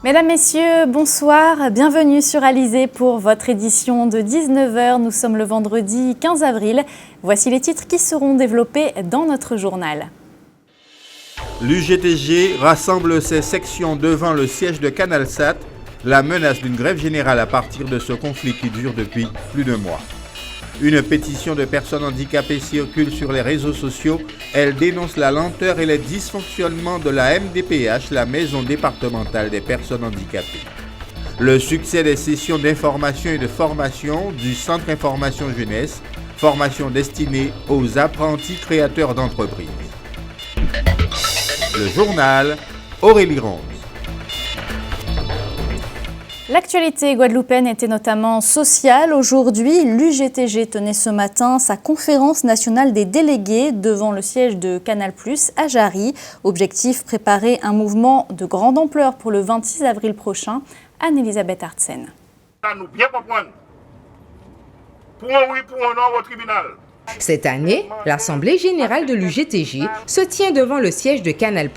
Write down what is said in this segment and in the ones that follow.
Mesdames, Messieurs, bonsoir, bienvenue sur Alizé pour votre édition de 19h. Nous sommes le vendredi 15 avril. Voici les titres qui seront développés dans notre journal. L'UGTG rassemble ses sections devant le siège de Canalsat, la menace d'une grève générale à partir de ce conflit qui dure depuis plus de mois. Une pétition de personnes handicapées circule sur les réseaux sociaux. Elle dénonce la lenteur et les dysfonctionnements de la MDPH, la Maison départementale des personnes handicapées. Le succès des sessions d'information et de formation du Centre Information Jeunesse, formation destinée aux apprentis créateurs d'entreprises. Le journal, Aurélie Ronze. L'actualité guadeloupéenne était notamment sociale. Aujourd'hui, l'UGTG tenait ce matin sa conférence nationale des délégués devant le siège de Canal+ à Jarry. Objectif, préparer un mouvement de grande ampleur pour le 26 avril prochain. Anne-Elisabeth Artsen. Nous bien comprendre. Pour un oui, pour un non au tribunal. Cette année, l'Assemblée générale de l'UGTG se tient devant le siège de Canal+,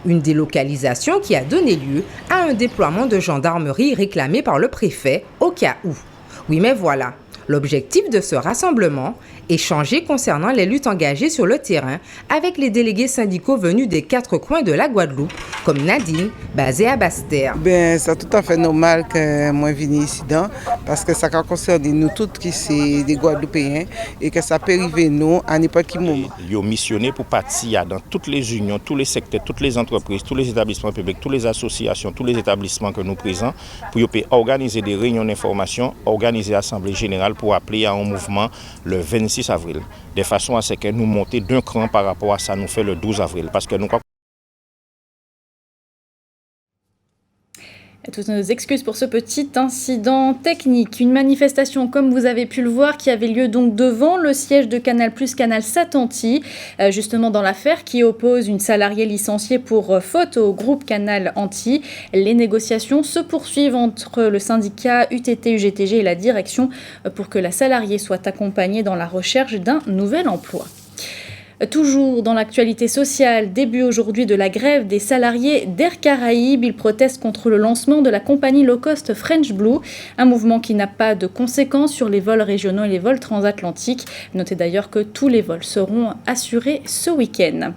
une délocalisation qui a donné lieu à un déploiement de gendarmerie réclamé par le préfet au cas où. Oui, mais voilà, l'objectif de ce rassemblement, échanger concernant les luttes engagées sur le terrain avec les délégués syndicaux venus des 4 coins de la Guadeloupe, comme Nadine, basée à Basse-Terre. C'est tout à fait normal que moi vienne ici, parce que ça concerne nous tous qui sommes des Guadeloupéens et que ça peut arriver nous à n'importe quel moment. Ils ont missionné pour partir dans toutes les unions, tous les secteurs, toutes les entreprises, tous les établissements publics, toutes les associations, tous les établissements que nous présents, pour organiser des réunions d'information, organiser l'Assemblée générale pour appeler à un mouvement le 26 avril, de façon à ce que nous montions d'un cran par rapport à ça nous fait le 12 avril. Parce que nous Toutes nos excuses pour ce petit incident technique. Une manifestation, comme vous avez pu le voir, qui avait lieu donc devant le siège de Canal+, Canalsat Antilles, justement dans l'affaire qui oppose une salariée licenciée pour faute au groupe Canal Antilles. Les négociations se poursuivent entre le syndicat UTT-UGTG et la direction pour que la salariée soit accompagnée dans la recherche d'un nouvel emploi. Toujours dans l'actualité sociale, début aujourd'hui de la grève des salariés d'Air Caraïbes. Ils protestent contre le lancement de la compagnie low-cost French Blue, un mouvement qui n'a pas de conséquences sur les vols régionaux et les vols transatlantiques. Notez d'ailleurs que tous les vols seront assurés ce week-end.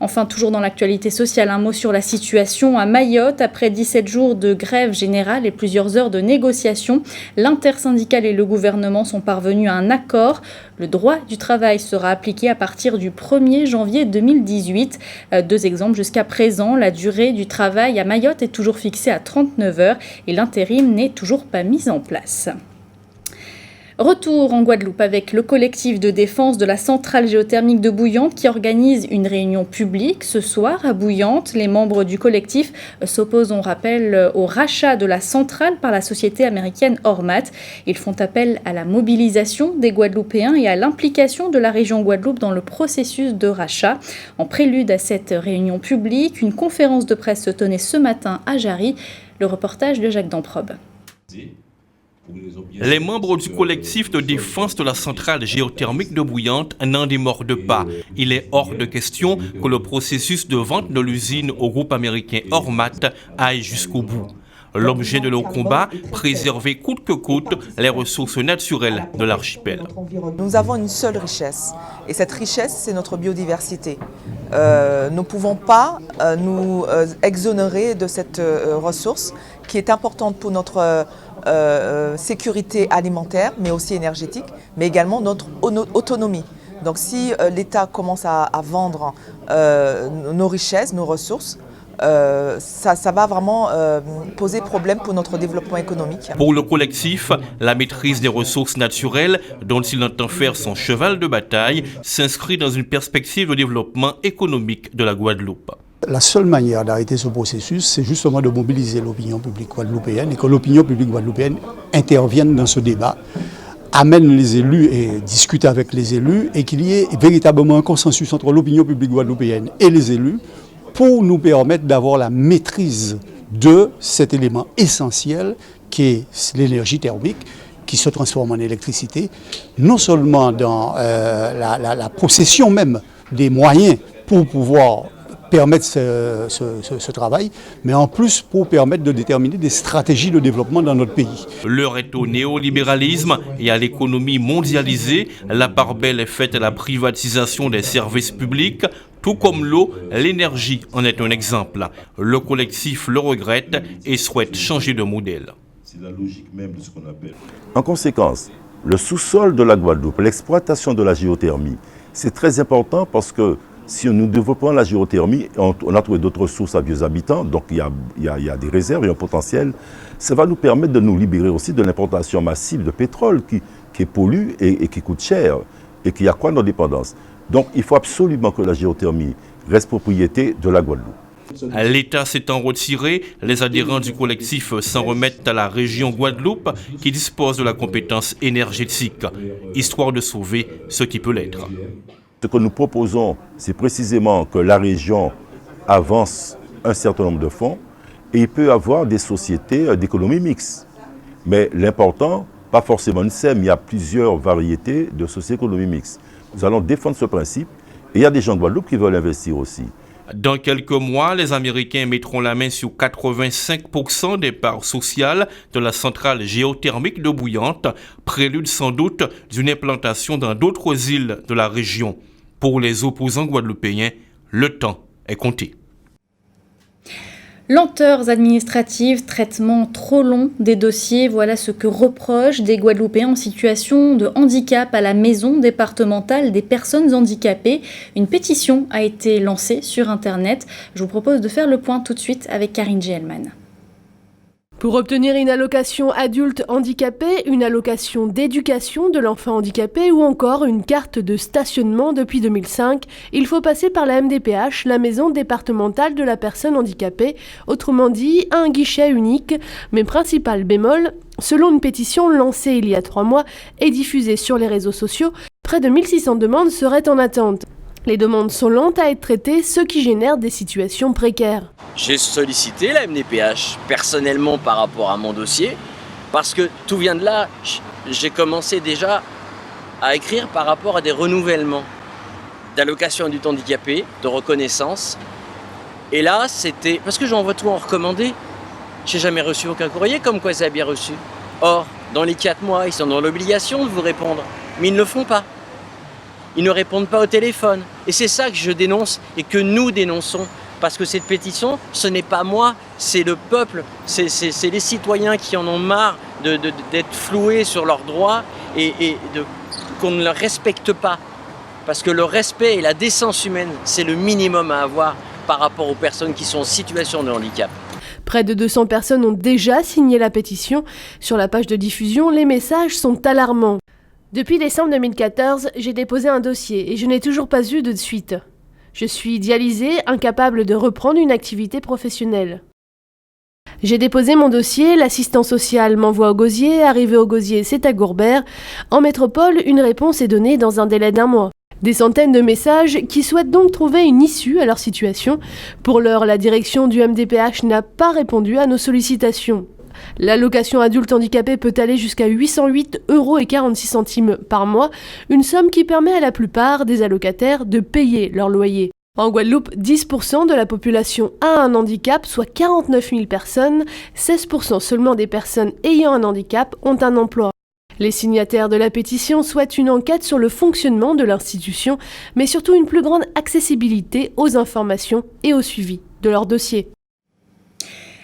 Enfin, toujours dans l'actualité sociale, un mot sur la situation à Mayotte. Après 17 jours de grève générale et plusieurs heures de négociations, l'intersyndicale et le gouvernement sont parvenus à un accord. Le droit du travail sera appliqué à partir du 1er janvier 2018. Deux exemples jusqu'à présent. La durée du travail à Mayotte est toujours fixée à 39 heures et l'intérim n'est toujours pas mis en place. Retour en Guadeloupe avec le collectif de défense de la centrale géothermique de Bouillante qui organise une réunion publique ce soir à Bouillante. Les membres du collectif s'opposent, on rappelle, au rachat de la centrale par la société américaine Ormat. Ils font appel à la mobilisation des Guadeloupéens et à l'implication de la région Guadeloupe dans le processus de rachat. En prélude à cette réunion publique, une conférence de presse se tenait ce matin à Jarry. Le reportage de Jacques Damprobe. Les membres du collectif de défense de la centrale géothermique de Bouillante n'en démordent pas. Il est hors de question que le processus de vente de l'usine au groupe américain Ormat aille jusqu'au bout. L'objet de leur combat, préserver coûte que coûte les ressources naturelles de l'archipel. Nous avons une seule richesse, et cette richesse, c'est notre biodiversité. Nous ne pouvons pas nous exonérer de cette ressource qui est importante pour notre sécurité alimentaire, mais aussi énergétique, mais également notre autonomie. Donc si l'État commence à vendre nos richesses, nos ressources, ça va vraiment poser problème pour notre développement économique. Pour le collectif, la maîtrise des ressources naturelles, dont il entend faire son cheval de bataille, s'inscrit dans une perspective de développement économique de la Guadeloupe. La seule manière d'arrêter ce processus, c'est justement de mobiliser l'opinion publique guadeloupéenne et que l'opinion publique guadeloupéenne intervienne dans ce débat, amène les élus et discute avec les élus et qu'il y ait véritablement un consensus entre l'opinion publique guadeloupéenne et les élus pour nous permettre d'avoir la maîtrise de cet élément essentiel qui est l'énergie thermique qui se transforme en électricité, non seulement dans la possession même des moyens pour pouvoir permettre ce travail, mais en plus pour permettre de déterminer des stratégies de développement dans notre pays. L'heure est au néolibéralisme et à l'économie mondialisée. La part belle est faite à la privatisation des services publics. Tout comme l'eau, l'énergie en est un exemple. Le collectif le regrette et souhaite changer de modèle. C'est la logique même de ce qu'on appelle. En conséquence, le sous-sol de la Guadeloupe, l'exploitation de la géothermie, c'est très important parce que si nous développons la géothermie, on a trouvé d'autres ressources à vieux habitants, donc il y a des réserves et un potentiel. Ça va nous permettre de nous libérer aussi de l'importation massive de pétrole qui pollue et qui coûte cher et qui accroît nos dépendances. Donc il faut absolument que la géothermie reste propriété de la Guadeloupe. L'État s'étant retiré, les adhérents du collectif s'en remettent à la région Guadeloupe qui dispose de la compétence énergétique, histoire de sauver ce qui peut l'être. Ce que nous proposons, c'est précisément que la région avance un certain nombre de fonds et il peut y avoir des sociétés d'économie mixte. Mais l'important, pas forcément une SEM, il y a plusieurs variétés de sociétés d'économie mixte. Nous allons défendre ce principe et il y a des gens de Guadeloupe qui veulent investir aussi. Dans quelques mois, les Américains mettront la main sur 85% des parts sociales de la centrale géothermique de Bouillante, prélude sans doute d'une implantation dans d'autres îles de la région. Pour les opposants guadeloupéens, le temps est compté. Lenteurs administratives, traitement trop long des dossiers, voilà ce que reprochent des Guadeloupéens en situation de handicap à la maison départementale des personnes handicapées. Une pétition a été lancée sur Internet. Je vous propose de faire le point tout de suite avec Karine Gelman. Pour obtenir une allocation adulte handicapé, une allocation d'éducation de l'enfant handicapé ou encore une carte de stationnement depuis 2005, il faut passer par la MDPH, la maison départementale de la personne handicapée, autrement dit un guichet unique, mais principal bémol, selon une pétition lancée il y a 3 mois et diffusée sur les réseaux sociaux, près de 1600 demandes seraient en attente. Les demandes sont lentes à être traitées, ce qui génère des situations précaires. J'ai sollicité la MDPH personnellement par rapport à mon dossier, parce que tout vient de là. J'ai commencé déjà à écrire par rapport à des renouvellements d'allocation adulte handicapé, de reconnaissance. Et là, c'était... Parce que j'envoie tout en recommandé. J'ai jamais reçu aucun courrier comme quoi ça a bien reçu. Or, dans les 4 mois, ils sont dans l'obligation de vous répondre, mais ils ne le font pas. Ils ne répondent pas au téléphone. Et c'est ça que je dénonce et que nous dénonçons. Parce que cette pétition, ce n'est pas moi, c'est le peuple, c'est les citoyens qui en ont marre d'être floués sur leurs droits et qu'on ne leur respecte pas. Parce que le respect et la décence humaine, c'est le minimum à avoir par rapport aux personnes qui sont en situation de handicap. Près de 200 personnes ont déjà signé la pétition. Sur la page de diffusion, les messages sont alarmants. Depuis décembre 2014, j'ai déposé un dossier et je n'ai toujours pas eu de suite. Je suis dialysée, incapable de reprendre une activité professionnelle. J'ai déposé mon dossier, l'assistant social m'envoie au gosier, arrivé au gosier, c'est à Gourbert. En métropole, une réponse est donnée dans un délai d'1 mois. Des centaines de messages qui souhaitent donc trouver une issue à leur situation. Pour l'heure, la direction du MDPH n'a pas répondu à nos sollicitations. L'allocation adulte handicapé peut aller jusqu'à 808,46 € par mois, une somme qui permet à la plupart des allocataires de payer leur loyer. En Guadeloupe, 10% de la population a un handicap, soit 49 000 personnes. 16% seulement des personnes ayant un handicap ont un emploi. Les signataires de la pétition souhaitent une enquête sur le fonctionnement de l'institution, mais surtout une plus grande accessibilité aux informations et au suivi de leur dossier.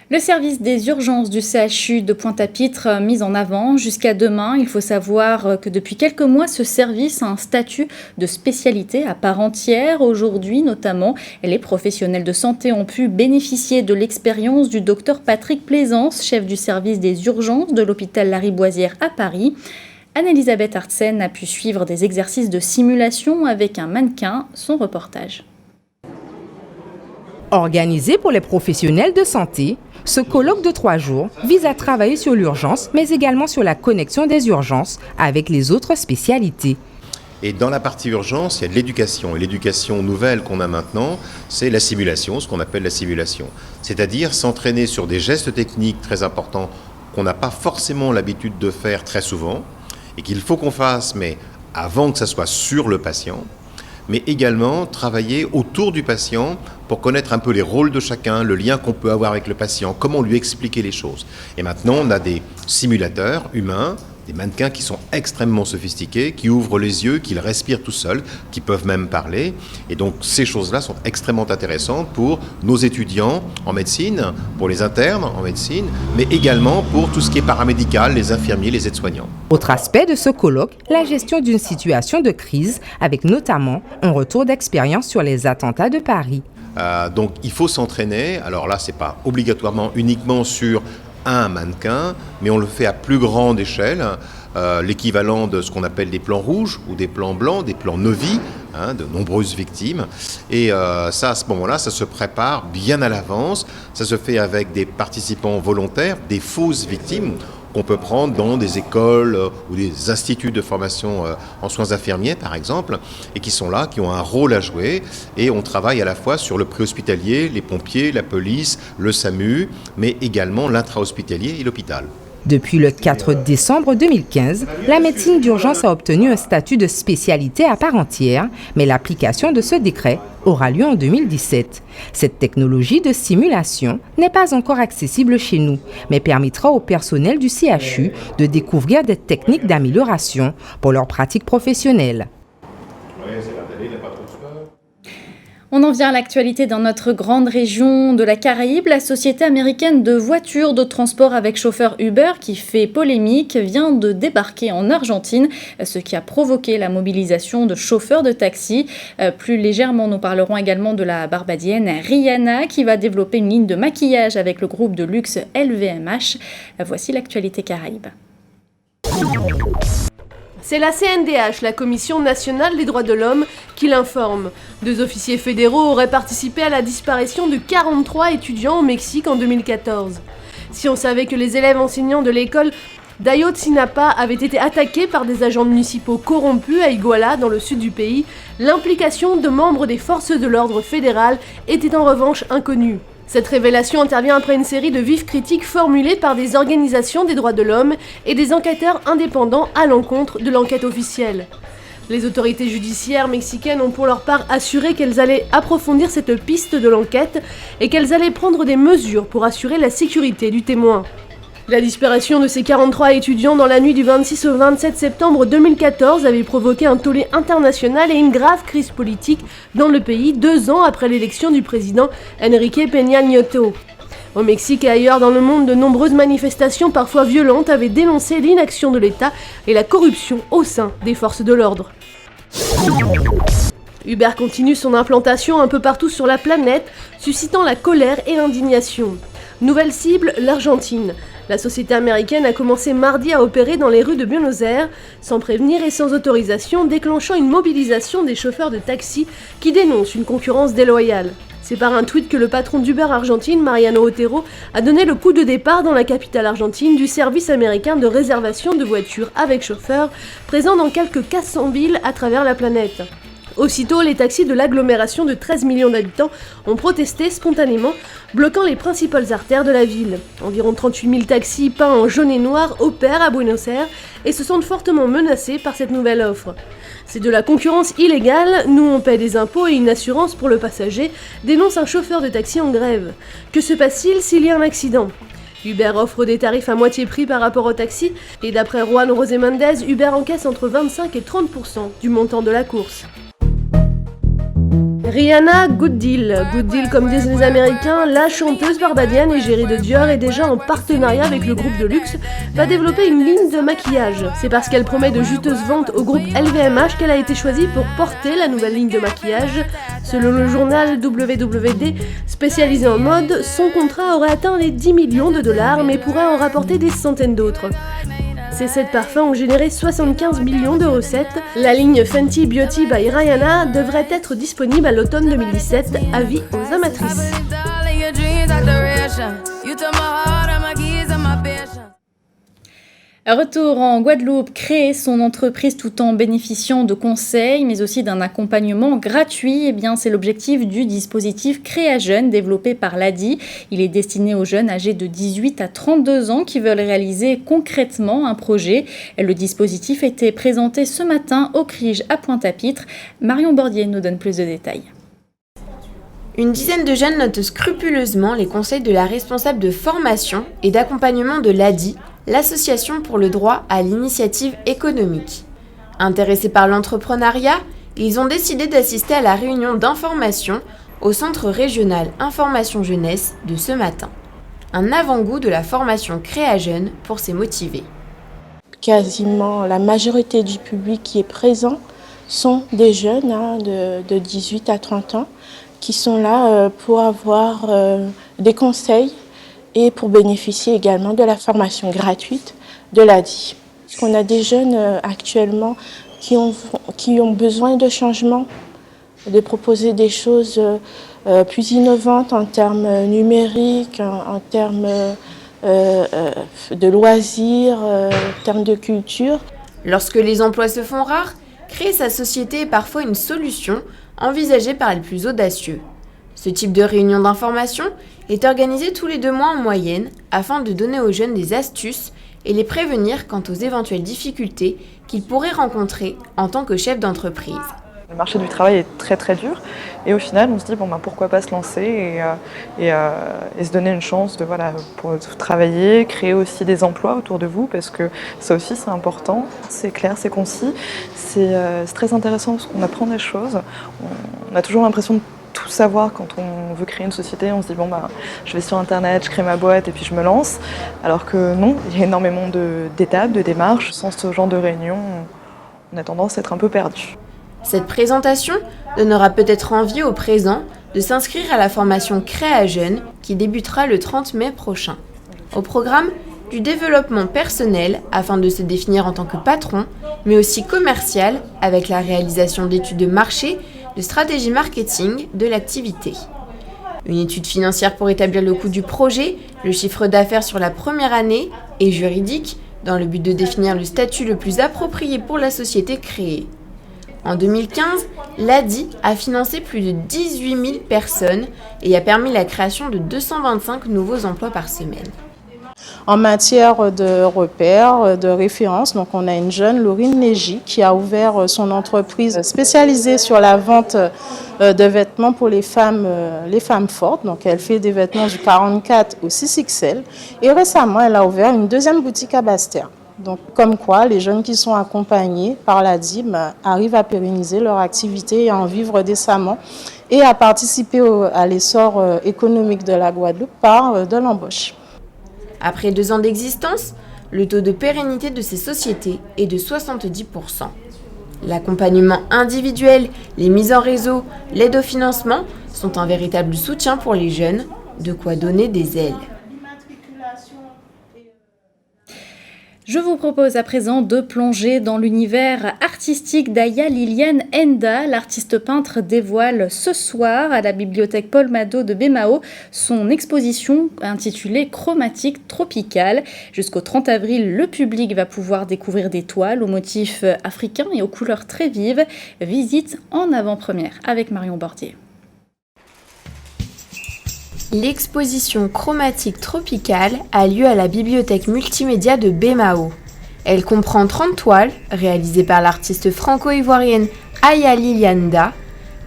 Le service des urgences du CHU de Pointe-à-Pitre mis en avant jusqu'à demain. Il faut savoir que depuis quelques mois, ce service a un statut de spécialité à part entière. Aujourd'hui, notamment, les professionnels de santé ont pu bénéficier de l'expérience du docteur Patrick Plaisance, chef du service des urgences de l'hôpital Lariboisière à Paris. Anne-Elisabeth Artsen a pu suivre des exercices de simulation avec un mannequin. Son reportage. Organisé pour les professionnels de santé, ce colloque de 3 jours vise à travailler sur l'urgence, mais également sur la connexion des urgences avec les autres spécialités. Et dans la partie urgence, il y a de l'éducation. Et l'éducation nouvelle qu'on a maintenant, c'est la simulation, ce qu'on appelle la simulation. C'est-à-dire s'entraîner sur des gestes techniques très importants qu'on n'a pas forcément l'habitude de faire très souvent et qu'il faut qu'on fasse, mais avant que ça soit sur le patient, mais également travailler autour du patient pour connaître un peu les rôles de chacun, le lien qu'on peut avoir avec le patient, comment lui expliquer les choses. Et maintenant, on a des simulateurs humains, des mannequins qui sont extrêmement sophistiqués, qui ouvrent les yeux, qui respirent tout seuls, qui peuvent même parler. Et donc ces choses-là sont extrêmement intéressantes pour nos étudiants en médecine, pour les internes en médecine, mais également pour tout ce qui est paramédical, les infirmiers, les aides-soignants. Autre aspect de ce colloque, la gestion d'une situation de crise, avec notamment un retour d'expérience sur les attentats de Paris. Donc il faut s'entraîner. Alors là, ce n'est pas obligatoirement uniquement sur un mannequin, mais on le fait à plus grande échelle, l'équivalent de ce qu'on appelle des plans rouges ou des plans blancs, des plans Novi, de nombreuses victimes. Et ça, à ce moment-là, ça se prépare bien à l'avance. Ça se fait avec des participants volontaires, des fausses victimes qu'on peut prendre dans des écoles ou des instituts de formation en soins infirmiers, par exemple, et qui sont là, qui ont un rôle à jouer. Et on travaille à la fois sur le préhospitalier, les pompiers, la police, le SAMU, mais également l'intra-hospitalier et l'hôpital. Depuis le 4 décembre 2015, la médecine d'urgence a obtenu un statut de spécialité à part entière, mais l'application de ce décret aura lieu en 2017. Cette technologie de simulation n'est pas encore accessible chez nous, mais permettra au personnel du CHU de découvrir des techniques d'amélioration pour leur pratique professionnelle. On en vient à l'actualité dans notre grande région de la Caraïbe. La société américaine de voitures de transport avec chauffeur Uber, qui fait polémique, vient de débarquer en Argentine, ce qui a provoqué la mobilisation de chauffeurs de taxi. Plus légèrement, nous parlerons également de la Barbadienne Rihanna, qui va développer une ligne de maquillage avec le groupe de luxe LVMH. Voici l'actualité Caraïbe. C'est la CNDH, la Commission nationale des droits de l'homme, qui l'informe. 2 officiers fédéraux auraient participé à la disparition de 43 étudiants au Mexique en 2014. Si on savait que les élèves enseignants de l'école d'Ayotzinapa avaient été attaqués par des agents municipaux corrompus à Iguala, dans le sud du pays, l'implication de membres des forces de l'ordre fédéral était en revanche inconnue. Cette révélation intervient après une série de vives critiques formulées par des organisations des droits de l'homme et des enquêteurs indépendants à l'encontre de l'enquête officielle. Les autorités judiciaires mexicaines ont pour leur part assuré qu'elles allaient approfondir cette piste de l'enquête et qu'elles allaient prendre des mesures pour assurer la sécurité du témoin. La disparition de ces 43 étudiants dans la nuit du 26 au 27 septembre 2014 avait provoqué un tollé international et une grave crise politique dans le pays 2 ans après l'élection du président Enrique Peña Nieto. Au Mexique et ailleurs dans le monde, de nombreuses manifestations parfois violentes avaient dénoncé l'inaction de l'État et la corruption au sein des forces de l'ordre. Uber continue son implantation un peu partout sur la planète, suscitant la colère et l'indignation. Nouvelle cible, l'Argentine. La société américaine a commencé mardi à opérer dans les rues de Buenos Aires, sans prévenir et sans autorisation, déclenchant une mobilisation des chauffeurs de taxi qui dénoncent une concurrence déloyale. C'est par un tweet que le patron d'Uber Argentine, Mariano Otero, a donné le coup de départ dans la capitale argentine du service américain de réservation de voitures avec chauffeur, présent dans quelques 400 villes à travers la planète. Aussitôt, les taxis de l'agglomération de 13 millions d'habitants ont protesté spontanément, bloquant les principales artères de la ville. Environ 38 000 taxis peints en jaune et noir opèrent à Buenos Aires et se sentent fortement menacés par cette nouvelle offre. C'est de la concurrence illégale, nous on paie des impôts et une assurance pour le passager, dénonce un chauffeur de taxi en grève. Que se passe-t-il s'il y a un accident ? Uber offre des tarifs à moitié prix par rapport au taxi, et d'après Juan José Mendez, Uber encaisse entre 25 et 30% du montant de la course. Rihanna, Good Deal. Good Deal, comme disent les Américains, la chanteuse barbadienne égérie de Dior est déjà en partenariat avec le groupe de luxe, va développer une ligne de maquillage. C'est parce qu'elle promet de juteuses ventes au groupe LVMH qu'elle a été choisie pour porter la nouvelle ligne de maquillage. Selon le journal WWD, spécialisé en mode, son contrat aurait atteint les 10 millions de dollars, mais pourrait en rapporter des centaines d'autres. Ces 7 parfums ont généré 75 millions de recettes. La ligne Fenty Beauty by Rihanna devrait être disponible à l'automne 2017, avis aux amatrices. Retour en Guadeloupe, créer son entreprise tout en bénéficiant de conseils, mais aussi d'un accompagnement gratuit. Eh bien, c'est l'objectif du dispositif Créa-Jeunes développé par l'ADI. Il est destiné aux jeunes âgés de 18 à 32 ans qui veulent réaliser concrètement un projet. Le dispositif a été présenté ce matin au CRIJ à Pointe-à-Pitre. Marion Bordier nous donne plus de détails. Une dizaine de jeunes notent scrupuleusement les conseils de la responsable de formation et d'accompagnement de l'ADI, l'Association pour le droit à l'initiative économique. Intéressés par l'entrepreneuriat, ils ont décidé d'assister à la réunion d'information au Centre régional Information Jeunesse de ce matin. Un avant-goût de la formation Créa-Jeunes pour s'y motiver. Quasiment la majorité du public qui est présent sont des jeunes de 18 à 30 ans qui sont là pour avoir des conseils et pour bénéficier également de la formation gratuite de l'ADI. On a des jeunes actuellement qui ont besoin de changement, de proposer des choses plus innovantes en termes numériques, en termes de loisirs, en termes de culture. Lorsque les emplois se font rares, créer sa société est parfois une solution envisagée par les plus audacieux. Ce type de réunion d'information est organisé tous les 2 mois en moyenne afin de donner aux jeunes des astuces et les prévenir quant aux éventuelles difficultés qu'ils pourraient rencontrer en tant que chef d'entreprise. Le marché du travail est très très dur et au final on se dit pourquoi pas se lancer et se donner une chance pour travailler, créer aussi des emplois autour de vous parce que ça aussi c'est important, c'est clair, c'est concis, c'est très intéressant parce qu'on apprend des choses, on a toujours l'impression de tout savoir quand on veut créer une société, on se dit je vais sur internet, je crée ma boîte et puis je me lance, alors que non, il y a énormément d'étapes, de démarches, sans ce genre de réunion on a tendance à être un peu perdu. Cette présentation donnera peut-être envie aux présents de s'inscrire à la formation Créa-Jeunes qui débutera le 30 mai prochain. Au programme, du développement personnel afin de se définir en tant que patron, mais aussi commercial avec la réalisation d'études de marché, de stratégie marketing de l'activité. Une étude financière pour établir le coût du projet, le chiffre d'affaires sur la première année et juridique dans le but de définir le statut le plus approprié pour la société créée. En 2015, l'ADI a financé plus de 18 000 personnes et a permis la création de 225 nouveaux emplois par semaine. En matière de repères, de références, donc on a une jeune, Laurine Négy, qui a ouvert son entreprise spécialisée sur la vente de vêtements pour les femmes fortes. Donc elle fait des vêtements du 44 au 6XL. Et récemment, elle a ouvert une deuxième boutique à Basse-Terre. Donc, comme quoi, les jeunes qui sont accompagnés par l'ADI arrivent à pérenniser leur activité et à en vivre décemment et à participer à l'essor économique de la Guadeloupe par de l'embauche. Après 2 ans d'existence, le taux de pérennité de ces sociétés est de 70%. L'accompagnement individuel, les mises en réseau, l'aide au financement sont un véritable soutien pour les jeunes, de quoi donner des ailes. Je vous propose à présent de plonger dans l'univers artistique d'Aya Liliane Enda. L'artiste peintre dévoile ce soir à la bibliothèque Paul Mado de Bémao son exposition intitulée Chromatique tropicale. Jusqu'au 30 avril, le public va pouvoir découvrir des toiles aux motifs africains et aux couleurs très vives. Visite en avant-première avec Marion Bordier. L'exposition Chromatique tropicale a lieu à la bibliothèque multimédia de Bémao. Elle comprend 30 toiles réalisées par l'artiste franco-ivoirienne Aya Liliane Enda.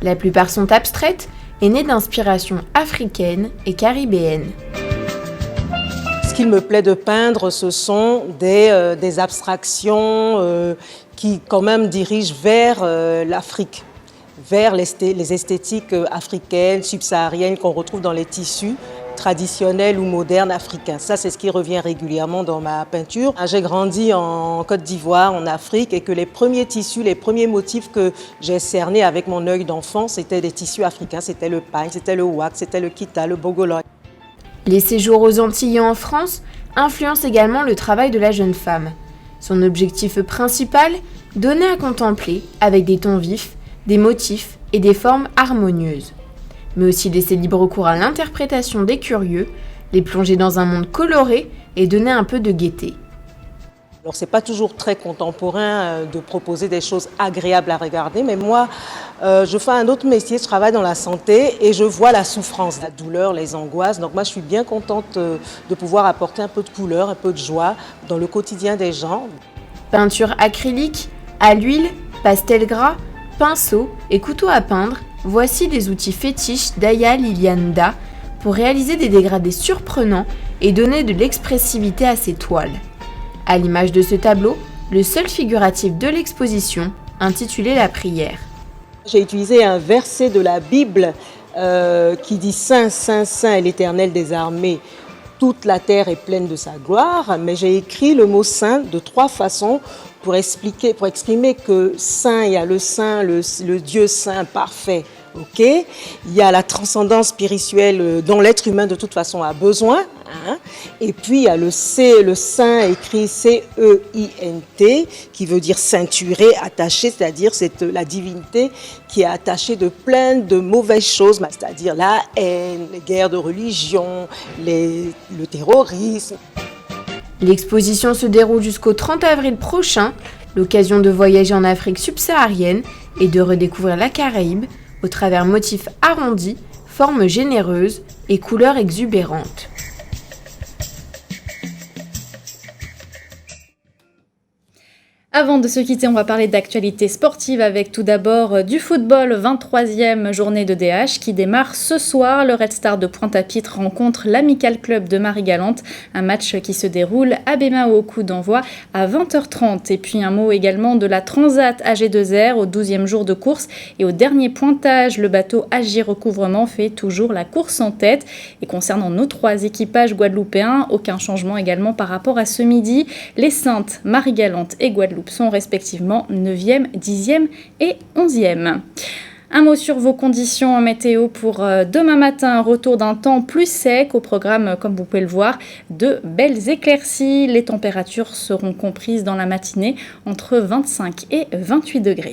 La plupart sont abstraites et nées d'inspiration africaine et caribéenne. Ce qu'il me plaît de peindre, ce sont des abstractions qui quand même dirigent vers l'Afrique, vers les esthétiques africaines, subsahariennes qu'on retrouve dans les tissus traditionnels ou modernes africains. Ça, c'est ce qui revient régulièrement dans ma peinture. J'ai grandi en Côte d'Ivoire, en Afrique, et que les premiers tissus, les premiers motifs que j'ai cernés avec mon œil d'enfant, c'était des tissus africains. C'était le pagne, c'était le wax, c'était le kita, le bogoloy. Les séjours aux Antilles et en France influencent également le travail de la jeune femme. Son objectif principal, donner à contempler avec des tons vifs, des motifs et des formes harmonieuses, mais aussi laisser libre cours à l'interprétation des curieux, les plonger dans un monde coloré et donner un peu de gaieté. Alors c'est pas toujours très contemporain de proposer des choses agréables à regarder, mais moi je fais un autre métier, je travaille dans la santé et je vois la souffrance, la douleur, les angoisses. Donc moi je suis bien contente de pouvoir apporter un peu de couleur, un peu de joie dans le quotidien des gens. Peinture acrylique, à l'huile, pastel gras, pinceau et couteau à peindre, voici des outils fétiches d'Aya Lilianda pour réaliser des dégradés surprenants et donner de l'expressivité à ses toiles. À l'image de ce tableau, le seul figuratif de l'exposition, intitulé La prière. J'ai utilisé un verset de la Bible qui dit « Saint, Saint, Saint est l'Éternel des armées, toute la terre est pleine de sa gloire », mais j'ai écrit le mot « saint » de 3 façons pour exprimer que saint, il y a le saint, le Dieu saint parfait. Ok, il y a la transcendance spirituelle dont l'être humain de toute façon a besoin, hein. Et puis il y a le saint écrit C-E-I-N-T qui veut dire ceinturé, attaché, c'est-à-dire c'est la divinité qui est attachée de plein de mauvaises choses, c'est-à-dire la haine, les guerres de religion, le terrorisme. L'exposition se déroule jusqu'au 30 avril prochain, l'occasion de voyager en Afrique subsaharienne et de redécouvrir la Caraïbe au travers motifs arrondis, formes généreuses et couleurs exubérantes. Avant de se quitter, on va parler d'actualité sportive avec tout d'abord du football, 23e journée de DH qui démarre ce soir. Le Red Star de Pointe-à-Pitre rencontre l'Amical Club de Marie-Galante, un match qui se déroule à Bémao, coup d'envoi à 20h30. Et puis un mot également de la Transat AG2R au 12e jour de course et au dernier pointage, le bateau AG Recouvrement fait toujours la course en tête. Et concernant nos 3 équipages guadeloupéens, aucun changement également par rapport à ce midi. Les Saintes, Marie-Galante et Guadeloupe sont respectivement 9e, 10e et 11e. Un mot sur vos conditions météo pour demain matin, retour d'un temps plus sec au programme, comme vous pouvez le voir, de belles éclaircies. Les températures seront comprises dans la matinée entre 25 et 28 degrés.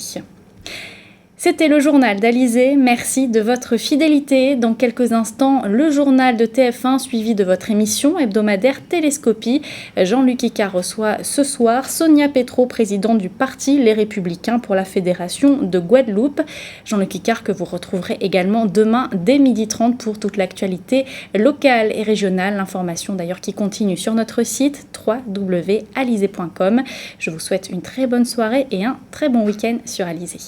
C'était le journal d'Alizé, merci de votre fidélité. Dans quelques instants, le journal de TF1 suivi de votre émission hebdomadaire Télescopie. Jean-Luc Icard reçoit ce soir Sonia Petro, présidente du parti Les Républicains pour la Fédération de Guadeloupe. Jean-Luc Icard que vous retrouverez également demain dès 12h30 pour toute l'actualité locale et régionale. L'information d'ailleurs qui continue sur notre site www.alizé.com. Je vous souhaite une très bonne soirée et un très bon week-end sur Alizé.